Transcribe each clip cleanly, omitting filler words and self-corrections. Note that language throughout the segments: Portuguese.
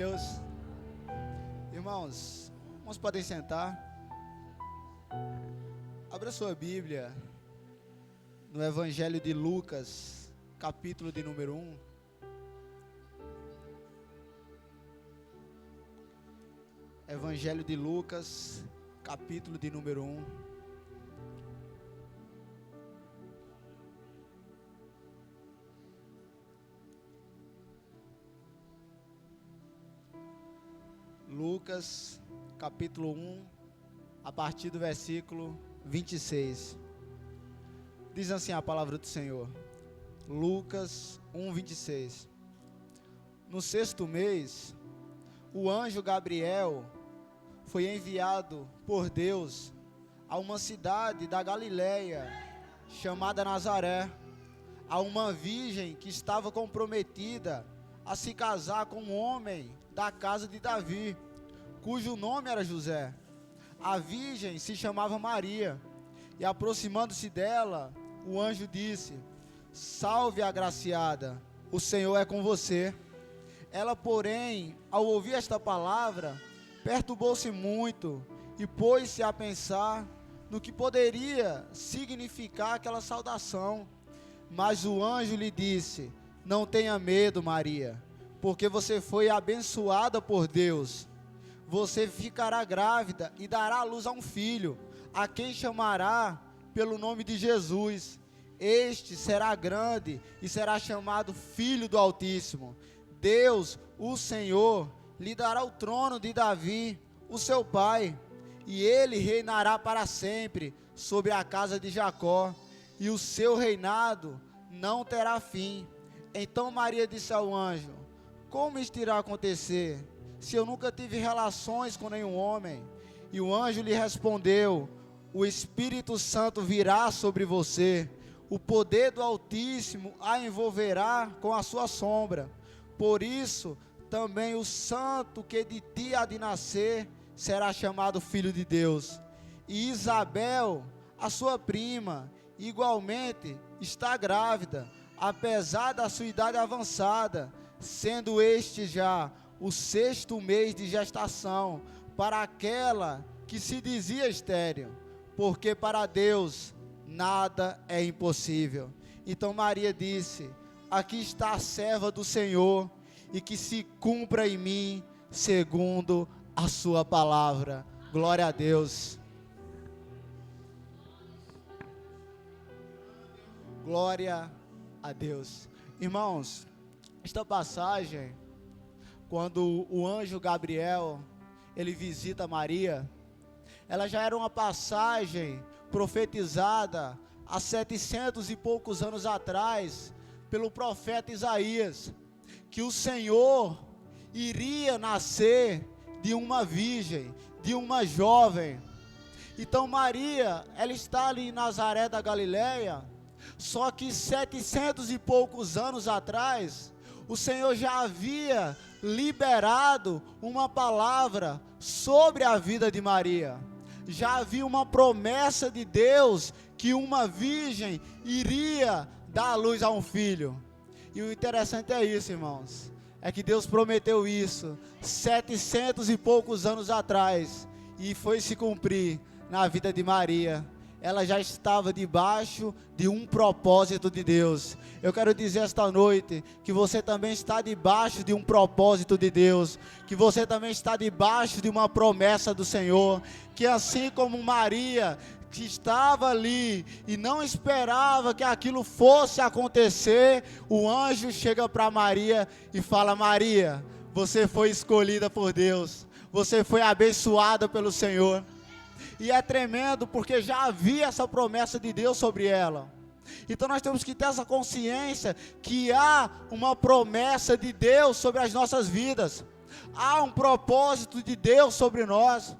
Deus. Irmãos podem sentar. Abra sua Bíblia no Evangelho de Lucas, capítulo de número 1. Evangelho de Lucas, capítulo de número 1. Lucas, capítulo 1, a partir do versículo 26. Diz assim a palavra do Senhor. Lucas 1, 26. No sexto mês, o anjo Gabriel foi enviado por Deus a uma cidade da Galileia, chamada Nazaré, a uma virgem que estava comprometida a se casar com um homem da casa de Davi, cujo nome era José. A virgem se chamava Maria, e aproximando-se dela, o anjo disse: Salve, agraciada, o Senhor é com você. Ela, porém, ao ouvir esta palavra, perturbou-se muito e pôs-se a pensar no que poderia significar aquela saudação. Mas o anjo lhe disse: Não tenha medo, Maria, porque você foi abençoada por Deus. Você ficará grávida e dará à luz a um filho, a quem chamará pelo nome de Jesus. Este será grande e será chamado Filho do Altíssimo. Deus, o Senhor, lhe dará o trono de Davi, o seu pai, e ele reinará para sempre sobre a casa de Jacó, e o seu reinado não terá fim. Então Maria disse ao anjo: Como isto irá acontecer, se eu nunca tive relações com nenhum homem? E o anjo lhe respondeu: O Espírito Santo virá sobre você, o poder do Altíssimo a envolverá com a sua sombra. Por isso, também o santo que de ti há de nascer será chamado Filho de Deus. E Isabel, a sua prima, igualmente está grávida, apesar da sua idade avançada, sendo este já o sexto mês de gestação para aquela que se dizia estéril, porque para Deus nada é impossível. Então Maria disse: Aqui está a serva do Senhor, e que se cumpra em mim segundo a sua palavra. Glória a Deus. Glória a Deus. Irmãos, esta passagem, quando o anjo Gabriel, ele visita Maria, ela já era uma passagem profetizada há 700 e poucos anos atrás, pelo profeta Isaías, que o Senhor iria nascer de uma virgem, de uma jovem. Então Maria, ela está ali em Nazaré da Galileia, só que 700 e poucos anos atrás, o Senhor já havia liberado uma palavra sobre a vida de Maria. Já havia uma promessa de Deus que uma virgem iria dar à luz a um filho. E o interessante é isso, irmãos, é que Deus prometeu isso 700 e poucos anos atrás, e foi se cumprir na vida de Maria. Ela já estava debaixo de um propósito de Deus. Eu quero dizer esta noite que você também está debaixo de um propósito de Deus, que você também está debaixo de uma promessa do Senhor, que assim como Maria, que estava ali e não esperava que aquilo fosse acontecer, o anjo chega para Maria e fala: Maria, você foi escolhida por Deus, você foi abençoada pelo Senhor. E é tremendo porque já havia essa promessa de Deus sobre ela. Então nós temos que ter essa consciência que há uma promessa de Deus sobre as nossas vidas. Há um propósito de Deus sobre nós.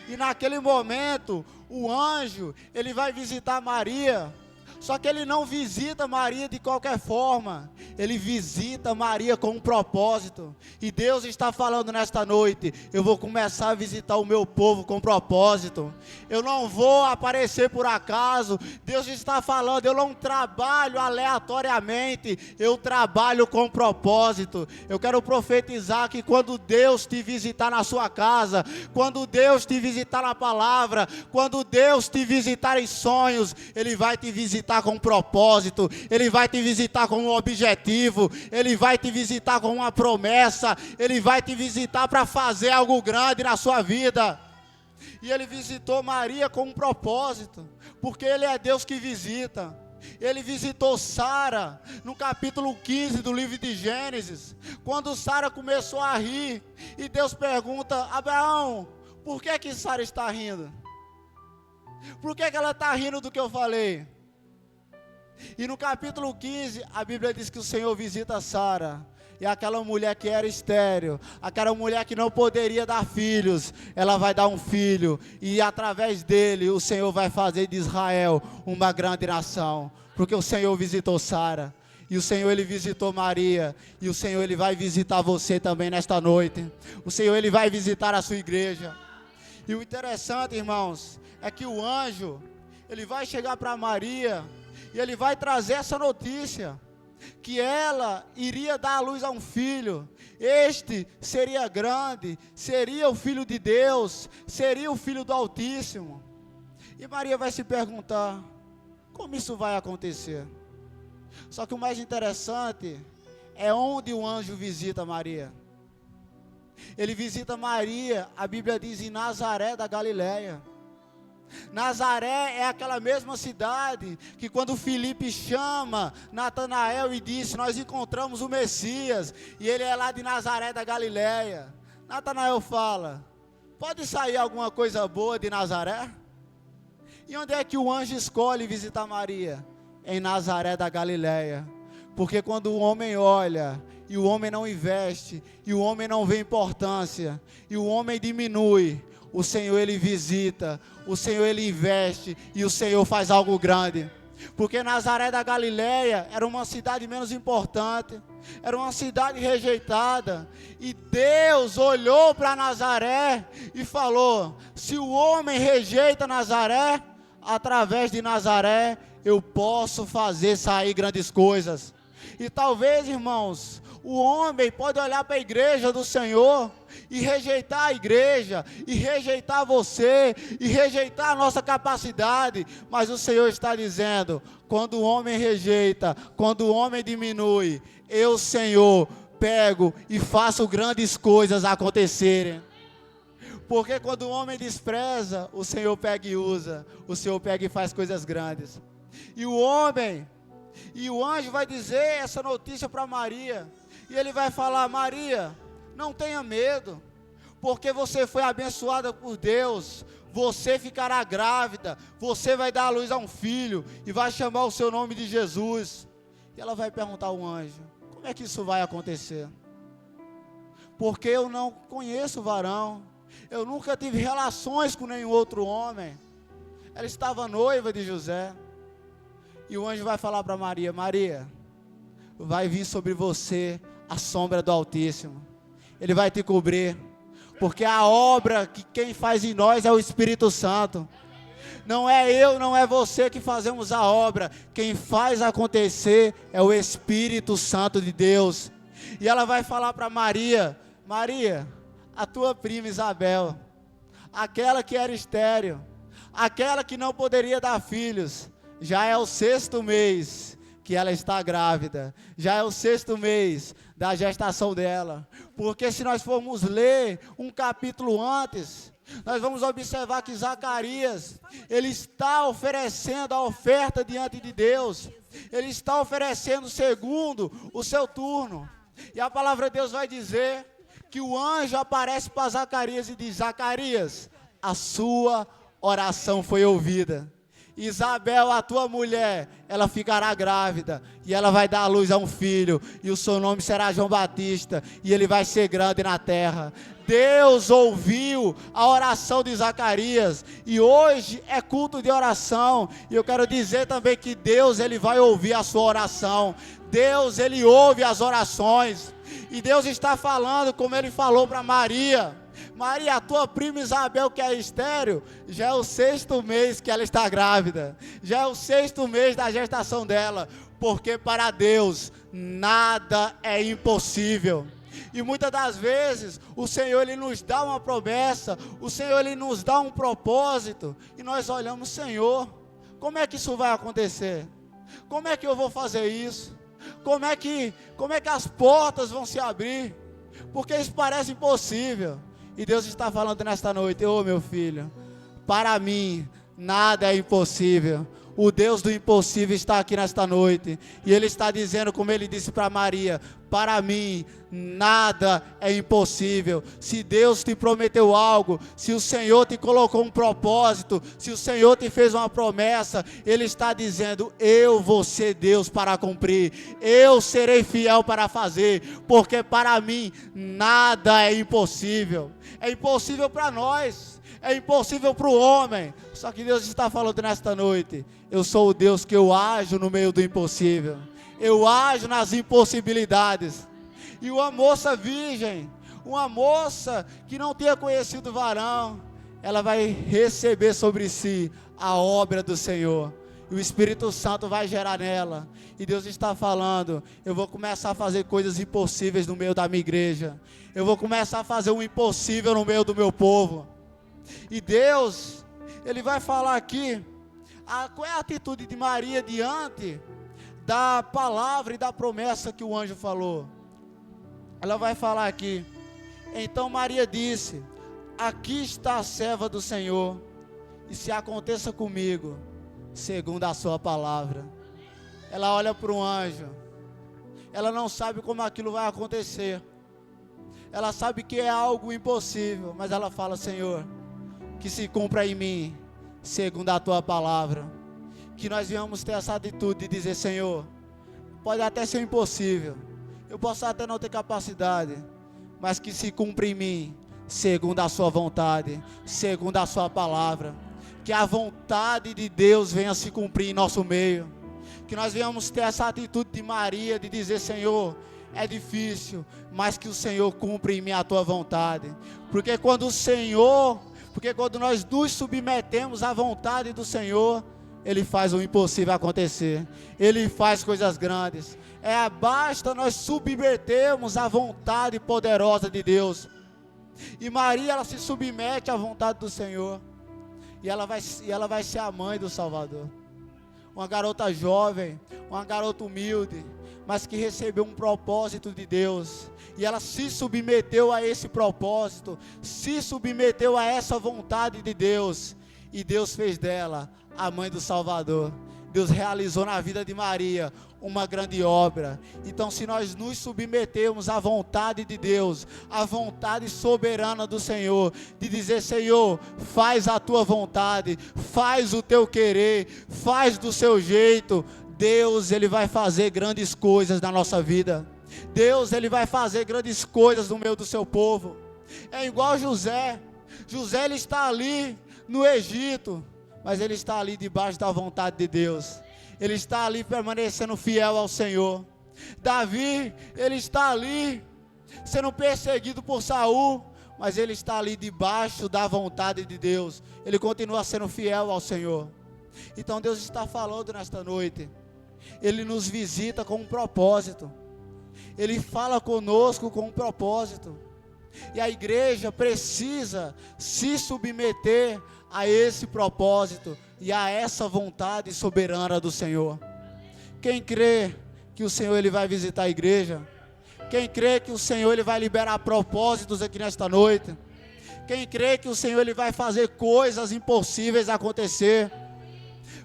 E naquele momento, o anjo, ele vai visitar Maria. Só que ele não visita Maria de qualquer forma, ele visita Maria com um propósito. E Deus está falando nesta noite: eu vou começar a visitar o meu povo com propósito. Eu não vou aparecer por acaso. Deus está falando: eu não trabalho aleatoriamente, eu trabalho com propósito. Eu quero profetizar que quando Deus te visitar na sua casa, quando Deus te visitar na palavra, quando Deus te visitar em sonhos, Ele vai te visitar com propósito, Ele vai te visitar com um objetivo, Ele vai te visitar com uma promessa, Ele vai te visitar para fazer algo grande na sua vida. E Ele visitou Maria com um propósito, porque Ele é Deus que visita. Ele visitou Sara no capítulo 15 do livro de Gênesis, quando Sara começou a rir, e Deus pergunta: Abraão, por que Sara está rindo? Por que ela está rindo do que eu falei? E no capítulo 15, a Bíblia diz que o Senhor visita Sara, e aquela mulher que era estéril, aquela mulher que não poderia dar filhos, ela vai dar um filho, e através dele o Senhor vai fazer de Israel uma grande nação, porque o Senhor visitou Sara, e o Senhor Ele visitou Maria, e o Senhor Ele vai visitar você também nesta noite. O Senhor Ele vai visitar a sua igreja. E o interessante, irmãos, é que o anjo, ele vai chegar para Maria, e ele vai trazer essa notícia, que ela iria dar à luz a um filho. Este seria grande, seria o Filho de Deus, seria o Filho do Altíssimo. E Maria vai se perguntar: como isso vai acontecer? Só que o mais interessante é onde o anjo visita Maria. Ele visita Maria, a Bíblia diz, em Nazaré da Galileia. Nazaré é aquela mesma cidade que quando Filipe chama Natanael e disse: nós encontramos o Messias, e ele é lá de Nazaré da Galileia. Natanael fala: pode sair alguma coisa boa de Nazaré? E onde é que o anjo escolhe visitar Maria? Em Nazaré da Galileia. Porque quando o homem olha e o homem não investe, e o homem não vê importância, e o homem diminui, o Senhor Ele visita, o Senhor Ele investe, e o Senhor faz algo grande. Porque Nazaré da Galileia era uma cidade menos importante, era uma cidade rejeitada, e Deus olhou para Nazaré e falou: se o homem rejeita Nazaré, através de Nazaré eu posso fazer sair grandes coisas. E talvez, irmãos, o homem pode olhar para a igreja do Senhor e rejeitar a igreja, e rejeitar você, e rejeitar a nossa capacidade, mas o Senhor está dizendo: quando o homem rejeita, quando o homem diminui, eu, Senhor, pego e faço grandes coisas acontecerem. Porque quando o homem despreza, o Senhor pega e usa, o Senhor pega e faz coisas grandes. E o homem, e o anjo vai dizer essa notícia para Maria, e ele vai falar: Maria, não tenha medo, porque você foi abençoada por Deus, você ficará grávida, você vai dar à luz a um filho, e vai chamar o seu nome de Jesus. E ela vai perguntar ao anjo: como é que isso vai acontecer? Porque eu não conheço o varão, eu nunca tive relações com nenhum outro homem. Ela estava noiva de José. E o anjo vai falar para Maria: Maria, vai vir sobre você a sombra do Altíssimo, Ele vai te cobrir, porque a obra que quem faz em nós é o Espírito Santo. Não é eu, não é você que fazemos a obra, quem faz acontecer é o Espírito Santo de Deus. E ela vai falar para Maria: Maria, a tua prima Isabel, aquela que era estéril, aquela que não poderia dar filhos, já é o 6º mês que ela está grávida, já é o 6º mês da gestação dela. Porque se nós formos ler um capítulo antes, nós vamos observar que Zacarias, ele está oferecendo a oferta diante de Deus, ele está oferecendo segundo o seu turno. E a palavra de Deus vai dizer que o anjo aparece para Zacarias e diz: Zacarias, a sua oração foi ouvida. Isabel, a tua mulher, ela ficará grávida, e ela vai dar à luz a um filho, e o seu nome será João Batista, e ele vai ser grande na terra. Deus ouviu a oração de Zacarias, e hoje é culto de oração, e eu quero dizer também que Deus, Ele vai ouvir a sua oração. Deus, Ele ouve as orações, e Deus está falando como Ele falou para Maria: Maria, a tua prima Isabel, que é estéril, já é o 6º mês que ela está grávida, já é o 6º mês da gestação dela, porque para Deus nada é impossível. E muitas das vezes o Senhor, Ele nos dá uma promessa, o Senhor, Ele nos dá um propósito, e nós olhamos: Senhor, como é que isso vai acontecer? Como é que eu vou fazer isso? Como é que as portas vão se abrir? Porque isso parece impossível. E Deus está falando nesta noite: ô meu filho, para mim nada é impossível. O Deus do impossível está aqui nesta noite, e Ele está dizendo, como Ele disse para Maria: para mim nada é impossível. Se Deus te prometeu algo, se o Senhor te colocou um propósito, se o Senhor te fez uma promessa, Ele está dizendo: eu vou ser Deus para cumprir, eu serei fiel para fazer, porque para mim nada é impossível. É impossível para nós, é impossível para o homem, só que Deus está falando nesta noite: eu sou o Deus que eu ajo no meio do impossível, eu ajo nas impossibilidades. E uma moça virgem, uma moça que não tenha conhecido varão, ela vai receber sobre si a obra do Senhor, e o Espírito Santo vai gerar nela. E Deus está falando: eu vou começar a fazer coisas impossíveis no meio da minha igreja, eu vou começar a fazer um impossível no meio do meu povo. E Deus, Ele vai falar aqui, qual é a atitude de Maria diante da palavra e da promessa que o anjo falou. Ela vai falar aqui: então Maria disse: aqui está a serva do Senhor, e se aconteça comigo segundo a sua palavra. Ela olha para o anjo, ela não sabe como aquilo vai acontecer, ela sabe que é algo impossível, mas ela fala: Senhor, que se cumpra em mim segundo a tua palavra. Que nós venhamos ter essa atitude de dizer: Senhor, pode até ser impossível, eu posso até não ter capacidade, mas que se cumpra em mim segundo a sua vontade, segundo a sua palavra. Que a vontade de Deus venha se cumprir em nosso meio. Que nós venhamos ter essa atitude de Maria, de dizer: Senhor, é difícil, mas que o Senhor cumpra em mim a tua vontade. Porque quando nós nos submetemos à vontade do Senhor, Ele faz o impossível acontecer, Ele faz coisas grandes. Basta nós submetermos à vontade poderosa de Deus. E Maria, ela se submete à vontade do Senhor, e ela vai ser a mãe do Salvador. Uma garota jovem, uma garota humilde, mas que recebeu um propósito de Deus, e ela se submeteu a esse propósito, se submeteu a essa vontade de Deus, e Deus fez dela a mãe do Salvador. Deus realizou na vida de Maria uma grande obra. Então, se nós nos submetermos à vontade de Deus, à vontade soberana do Senhor, de dizer: Senhor, faz a tua vontade, faz o teu querer, faz do seu jeito, Deus, Ele vai fazer grandes coisas na nossa vida. Deus, Ele vai fazer grandes coisas no meio do seu povo. É igual José. José, ele está ali no Egito, mas ele está ali debaixo da vontade de Deus. Ele está ali permanecendo fiel ao Senhor. Davi, ele está ali sendo perseguido por Saul, mas ele está ali debaixo da vontade de Deus. Ele continua sendo fiel ao Senhor. Então Deus está falando nesta noite. Ele nos visita com um propósito. Ele fala conosco com um propósito. E a igreja precisa se submeter a esse propósito e a essa vontade soberana do Senhor. Quem crê que o Senhor, Ele vai visitar a igreja? Quem crê que o Senhor, Ele vai liberar propósitos aqui nesta noite? Quem crê que o Senhor, Ele vai fazer coisas impossíveis acontecer?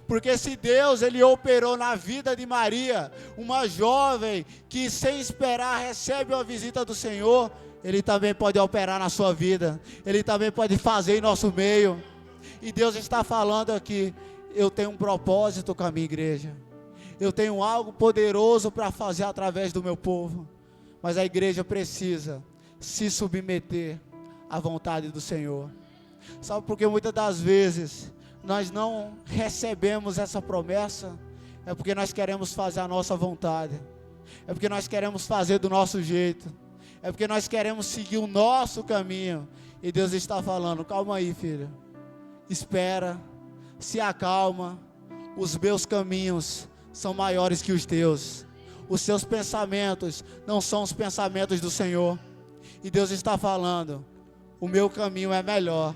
Porque se Deus, Ele operou na vida de Maria, uma jovem que sem esperar recebe uma visita do Senhor, Ele também pode operar na sua vida, Ele também pode fazer em nosso meio. E Deus está falando aqui: eu tenho um propósito com a minha igreja, eu tenho algo poderoso para fazer através do meu povo, mas a igreja precisa se submeter a vontade do Senhor. Sabe por que muitas das vezes nós não recebemos essa promessa? É porque nós queremos fazer a nossa vontade. É porque nós queremos fazer do nosso jeito. É porque nós queremos seguir o nosso caminho. E Deus está falando: calma aí, filho. Espera, se acalma. Os meus caminhos são maiores que os teus. Os seus pensamentos não são os pensamentos do Senhor. E Deus está falando: o meu caminho é melhor.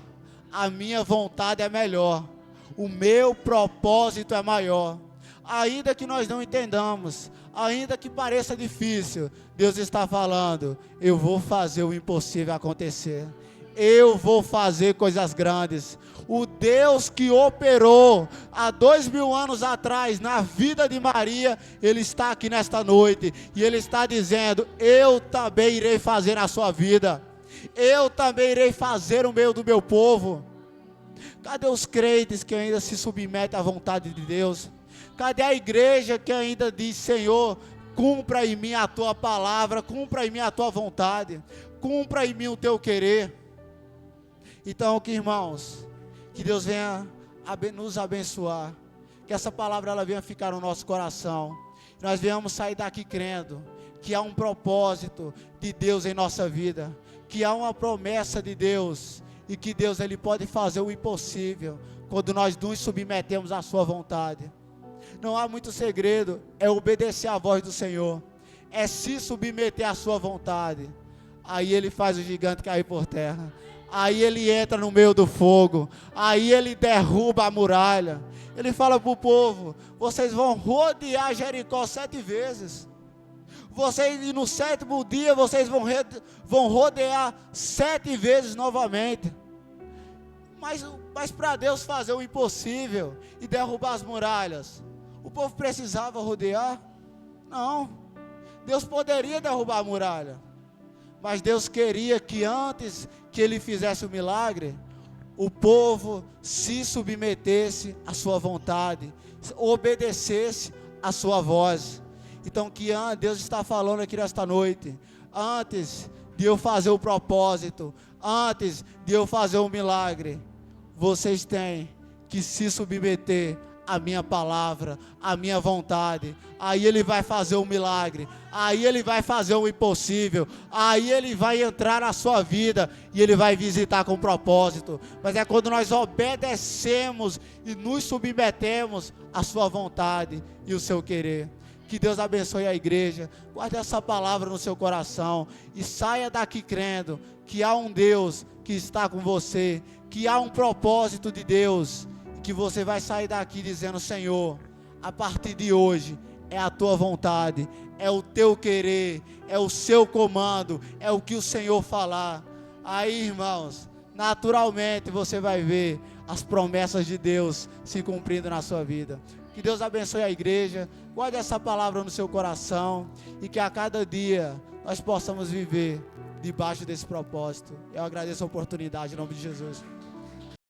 A minha vontade é melhor. O meu propósito é maior. Ainda que nós não entendamos, ainda que pareça difícil, Deus está falando: eu vou fazer o impossível acontecer. Eu vou fazer coisas grandes. O Deus que operou há 2000 anos atrás na vida de Maria, Ele está aqui nesta noite. E Ele está dizendo: eu também irei fazer na sua vida. Eu também irei fazer no meio do meu povo. Cadê os crentes que ainda se submetem à vontade de Deus? Cadê a igreja que ainda diz: Senhor, cumpra em mim a tua palavra, cumpra em mim a tua vontade, cumpra em mim o teu querer? Então, que irmãos, que Deus venha nos abençoar, que essa palavra ela venha ficar no nosso coração, nós venhamos sair daqui crendo que há um propósito de Deus em nossa vida, que há uma promessa de Deus, e que Deus Ele pode fazer o impossível, quando nós nos submetemos à sua vontade. Não há muito segredo, é obedecer à voz do Senhor, é se submeter à sua vontade. Aí Ele faz o gigante cair por terra, aí Ele entra no meio do fogo, aí Ele derruba a muralha. Ele fala para o povo: vocês vão rodear Jericó 7 vezes, e no 7º dia vocês vão rodear 7 vezes novamente. Mas para Deus fazer o impossível e derrubar as muralhas, o povo precisava rodear? Não. Deus poderia derrubar a muralha, mas Deus queria que antes que Ele fizesse o milagre, o povo se submetesse à sua vontade, obedecesse à sua voz. Então, que Deus está falando aqui nesta noite: antes de eu fazer o propósito, antes de eu fazer o milagre, vocês têm que se submeter à minha palavra, à minha vontade. Aí Ele vai fazer o milagre, aí Ele vai fazer o impossível, aí Ele vai entrar na sua vida e Ele vai visitar com propósito. Mas é quando nós obedecemos e nos submetemos à sua vontade e o seu querer. Que Deus abençoe a igreja. Guarde essa palavra no seu coração e saia daqui crendo que há um Deus que está com você, que há um propósito de Deus, e que você vai sair daqui dizendo: Senhor, a partir de hoje é a tua vontade, é o teu querer, é o seu comando, é o que o Senhor falar. Aí, irmãos, naturalmente você vai ver as promessas de Deus se cumprindo na sua vida. Que Deus abençoe a igreja. Guarde essa palavra no seu coração e que a cada dia nós possamos viver debaixo desse propósito. Eu agradeço a oportunidade em nome de Jesus.